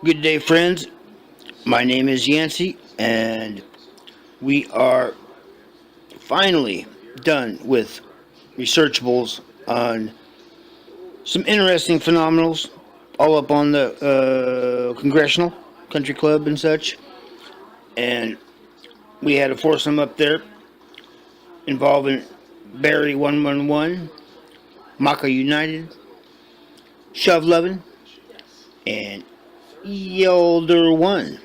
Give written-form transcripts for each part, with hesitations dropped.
Good day, friends. My name is Yancy, and we are finally done with researchables on some interesting phenomenals, all up on the Congressional Country Club and such. And we had a foursome up there involving Barry 111, MaccaUnited, Shovlovin, and Yolder One.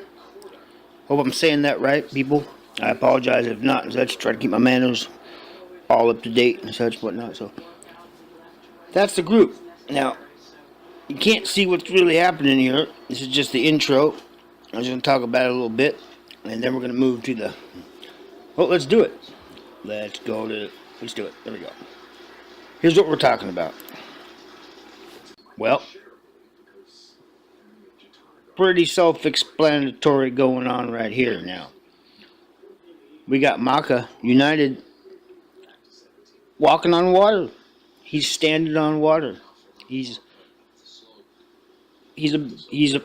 Hope I'm saying that right, people. I apologize if not and such. Try to keep my manners all up to date and such whatnot. So that's the group. Now you can't see what's really happening here. This is just the intro. I'm just gonna talk about it a little bit, and then we're gonna move to the. Oh, let's do it. Let's go to. Let's do it. There we go. Here's what we're talking about. Well, pretty self-explanatory going on right here now. We got MaccaUnited walking on water. He's standing on water. He's a.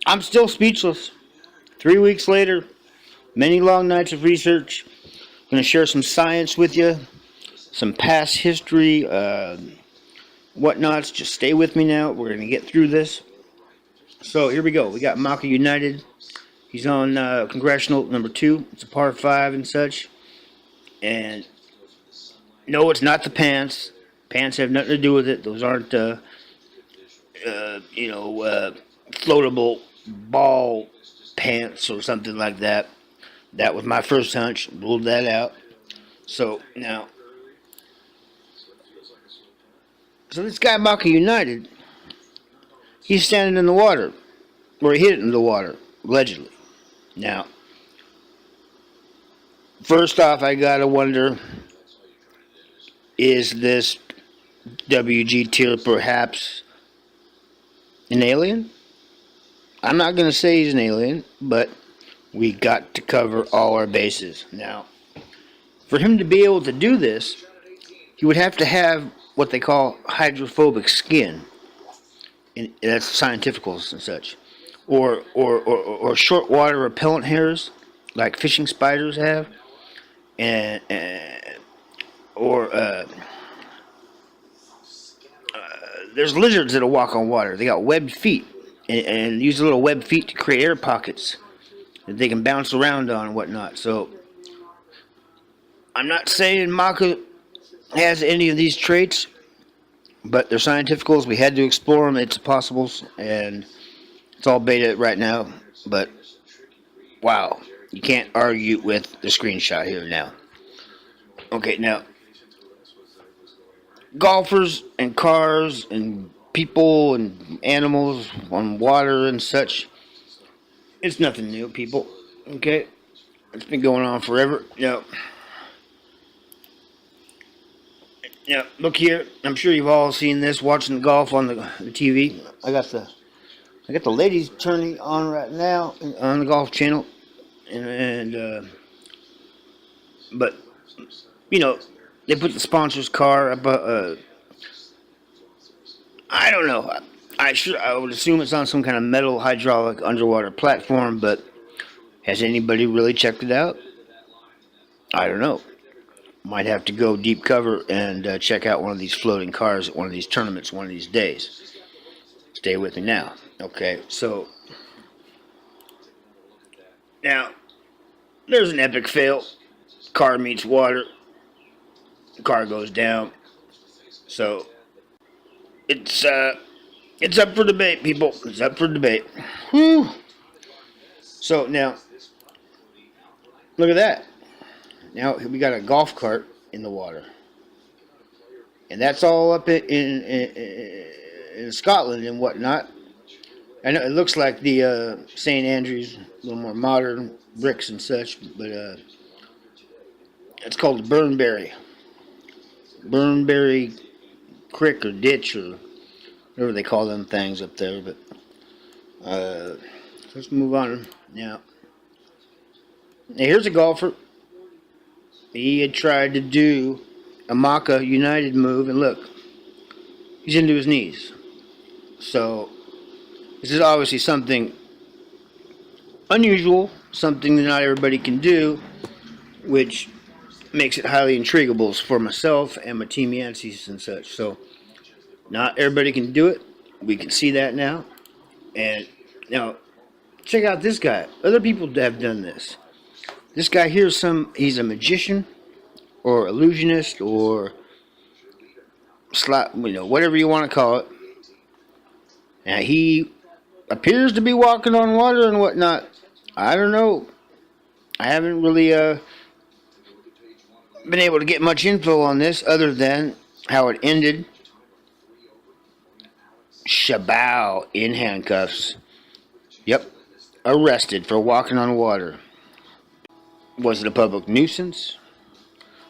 I'm still speechless. 3 weeks later, many long nights of research. I'm going to share some science with you, some past history, whatnots. Just stay with me now. We're going to get through this. So here we go. We got MaccaUnited. He's on Congressional number 2. It's a par 5 and such. And no, it's not the pants. Pants have nothing to do with it. Those aren't, floatable ball pants or something like that. That was my first hunch. Ruled that out. So now, this guy MaccaUnited, he's standing in the water, or he hit it in the water, allegedly. Now, first off, I gotta wonder, is this WGT perhaps an alien? I'm not going to say he's an alien, but we got to cover all our bases. Now, for him to be able to do this, he would have to have what they call hydrophobic skin. And that's scientificals and such. Or short water repellent hairs, like fishing spiders have. Or there's lizards that'll walk on water. They got webbed feet and use the little webbed feet to create air pockets that they can bounce around on and whatnot. So I'm not saying Macca has any of these traits, but they're scientificals. We had to explore them. It's possibles, and it's all beta right now. But wow, you can't argue with the screenshot here now. Okay, now golfers and cars and people and animals on water and such. It's nothing new, people. Okay? It's been going on forever. Now, look here. I'm sure you've all seen this, watching the golf on the TV. I got the ladies turning on right now on the golf channel. But, they put the sponsor's car up. I don't know. I would assume it's on some kind of metal hydraulic underwater platform, but has anybody really checked it out? I don't know. Might have to go deep cover and check out one of these floating cars at one of these tournaments one of these days. Stay with me now. Okay, so now there's an epic fail. Car meets water. The car goes down. So it's up for debate, people. It's up for debate. Whew. So now, look at that. Now we got a golf cart in the water, and that's all up in Scotland and whatnot. I know it looks like the St. Andrews, a little more modern bricks and such, but it's called Burnberry Creek or ditch or whatever they call them things up there. But let's move on now. Here's a golfer. He had tried to do a MaccaUnited move, and look, he's into his knees. So This is obviously something unusual, something that not everybody can do, which makes it highly intriguable for myself and my team Yancy's and such. So, not everybody can do it. We can see that now. And now, check out this guy. Other people have done this. This guy here is he's a magician or illusionist or whatever you want to call it. Now, he appears to be walking on water and whatnot. I don't know. I haven't really been able to get much info on this other than how it ended. Shabow in handcuffs. Yep. Arrested for walking on water. Was it a public nuisance?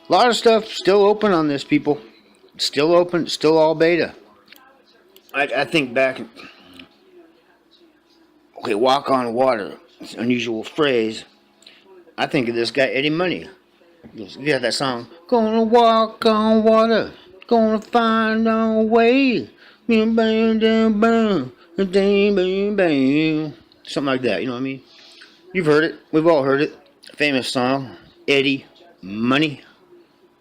A lot of stuff still open on this, people. Still open, still all beta. I think back. Okay, walk on water. It's an unusual phrase. I think of this guy, Eddie Money. You got that song, gonna walk on water, gonna find our way. Something like that, you know what I mean? You've heard it. We've all heard it. Famous song, Eddie Money.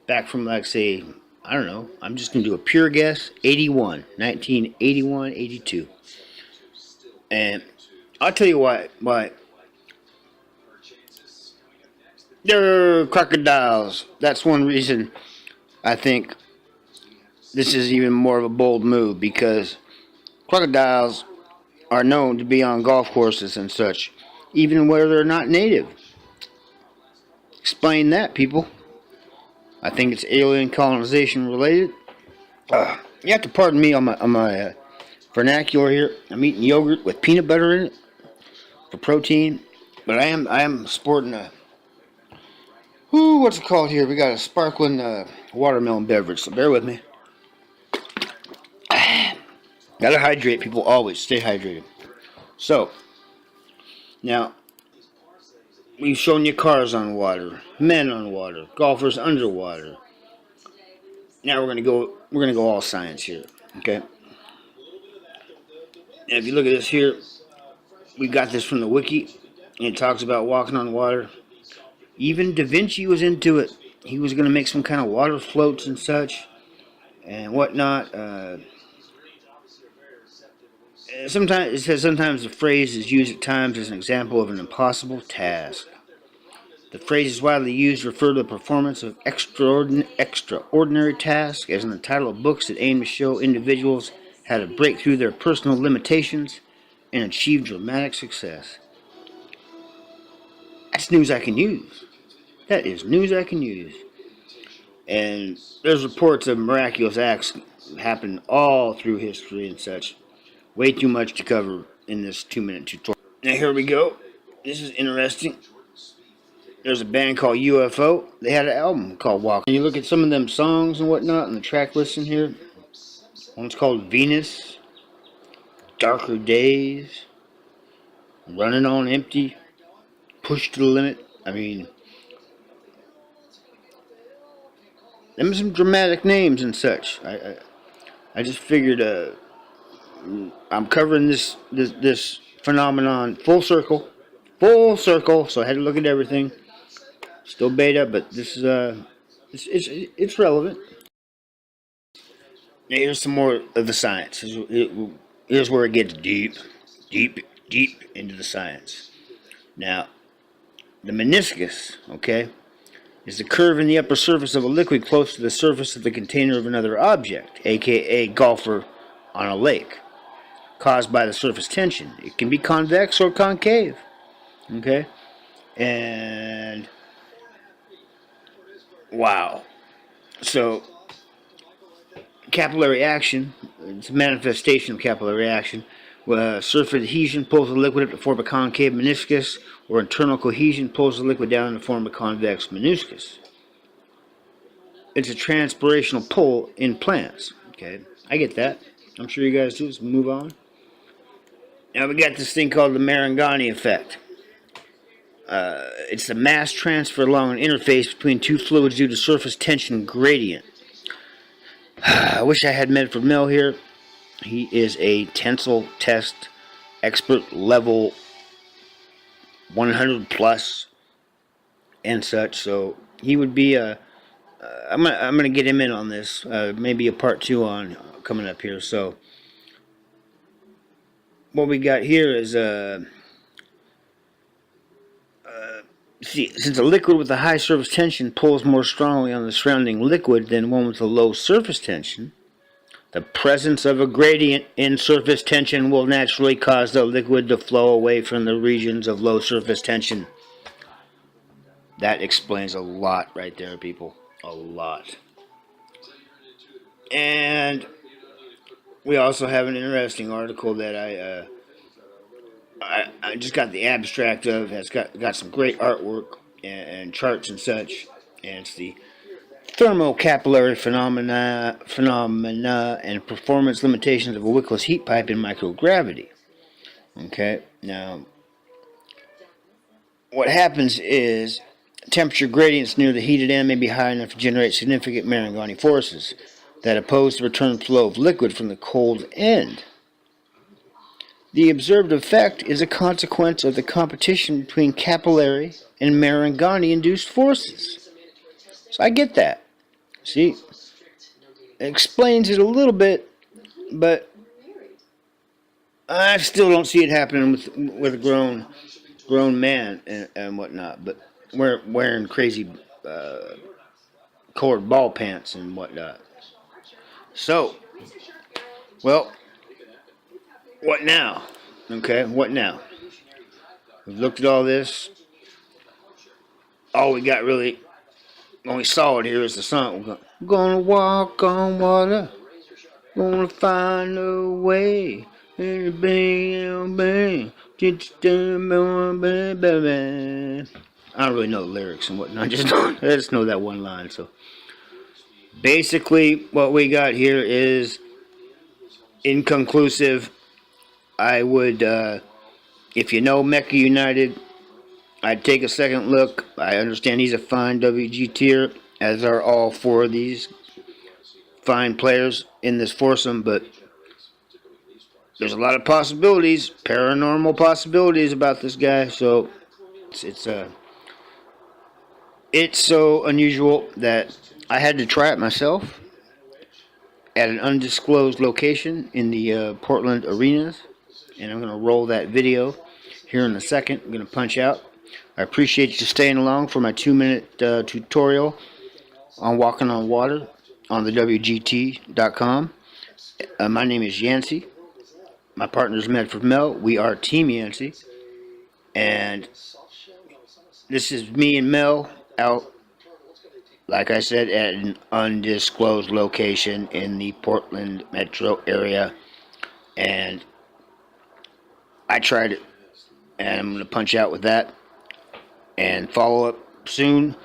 Back from, like, say, I don't know. I'm just going to do a pure guess. 1981, 82. And I'll tell you why. They're crocodiles. That's one reason I think this is even more of a bold move, because crocodiles are known to be on golf courses and such, even where they're not native. Explain that, people. I think it's alien colonization related. You have to pardon me on my vernacular here. I'm eating yogurt with peanut butter in it for protein, but I am sporting a what's it called here? We got a sparkling watermelon beverage, so bear with me. Gotta hydrate, people. Always stay hydrated. So now we've shown you cars on water, men on water, golfers underwater. Now we're gonna go all science here, okay? And if you look at this here, we got this from the wiki, and it talks about walking on water. Even Da Vinci was into it. He was gonna make some kind of water floats and such, and whatnot. Sometimes it says the phrase is used at times as an example of an impossible task. The phrase is widely used to refer to the performance of extraordinary tasks, as in the title of books that aim to show individuals how to break through their personal limitations and achieve dramatic success. That's news I can use. That is news I can use. And there's reports of miraculous acts happen all through history and such. Way too much to cover in this 2-minute tutorial. Now here we go. This is interesting. There's a band called UFO. They had an album called Walk. And you look at some of them songs and whatnot and the track listing here. One's called Venus, Darker Days, Running on Empty, Push to the Limit. I mean, them are some dramatic names and such. I just figured I'm covering this phenomenon full circle, so I had to look at everything. Still beta, but this is it's relevant. Now here's some more of the science. Here's where it gets deep into the science. Now, the meniscus, okay, is the curve in the upper surface of a liquid close to the surface of the container of another object, aka golfer on a lake, caused by the surface tension. It can be convex or concave, okay? And wow. So capillary action, it's a manifestation of capillary action. Surface adhesion pulls the liquid up to form a concave meniscus, or internal cohesion pulls the liquid down to form a convex meniscus. It's a transpirational pull in plants. Okay, I get that. I'm sure you guys do. Let's move on. Now we got this thing called the Marangoni effect. It's the mass transfer along an interface between two fluids due to surface tension gradient. I wish I had Medford Mill here. He is a tensile test expert level 100 plus and such. So he would be a. I'm gonna get him in on this. Maybe a part 2 on coming up here. So what we got here is see, since a liquid with a high surface tension pulls more strongly on the surrounding liquid than one with a low surface tension, the presence of a gradient in surface tension will naturally cause the liquid to flow away from the regions of low surface tension. That explains a lot right there, people. A lot. And we also have an interesting article that I just got the abstract of. It's got some great artwork and charts and such. And it's the thermocapillary phenomena and performance limitations of a wickless heat pipe in microgravity. Okay, now what happens is temperature gradients near the heated end may be high enough to generate significant Marangoni forces that oppose the return flow of liquid from the cold end. The observed effect is a consequence of the competition between capillary and Marangoni-induced forces. So I get that. See, it explains it a little bit, but I still don't see it happening with a grown man and whatnot. But wearing crazy colored ball pants and whatnot. So, well, what now? Okay, what now? We've looked at all this. All we got really, only solid here is the sun. We're gonna walk on water. Gonna find a way. Bang, bang. I don't really know the lyrics and whatnot. I just know that one line. So basically, what we got here is inconclusive. I would, if you know MaccaUnited, I'd take a second look. I understand he's a fine WGTer, as are all 4 of these fine players in this foursome, but there's a lot of possibilities, paranormal possibilities about this guy, so it's so unusual that I had to try it myself at an undisclosed location in the Portland arenas, and I'm going to roll that video here in a second. I'm going to punch out. I appreciate you staying along for my 2-minute tutorial on walking on water on the WGT.com. My name is Yancy. My partner's Medford Mel. We are Team Yancy. And this is me and Mel out, like I said, at an undisclosed location in the Portland metro area. And I tried it. And I'm going to punch out with that. And follow up soon.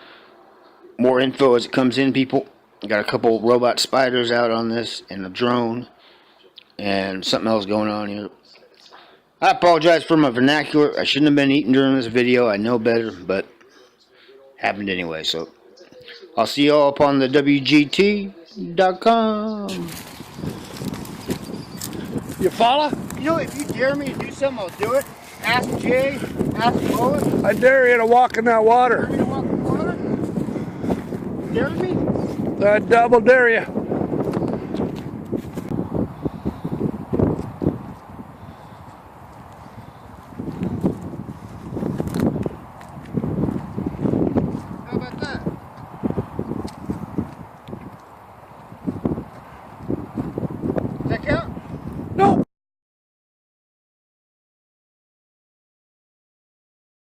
More info as it comes in, people. Got a couple robot spiders out on this and a drone. And something else going on here. I apologize for my vernacular. I shouldn't have been eating during this video. I know better, but happened anyway. So I'll see you all up on the WGT.com. You follow? You know, if you dare me to do something, I'll do it. Ask Jay, ask Lois. I dare you to walk in that water. Dare me to walk in water? Dare me? I double dare you.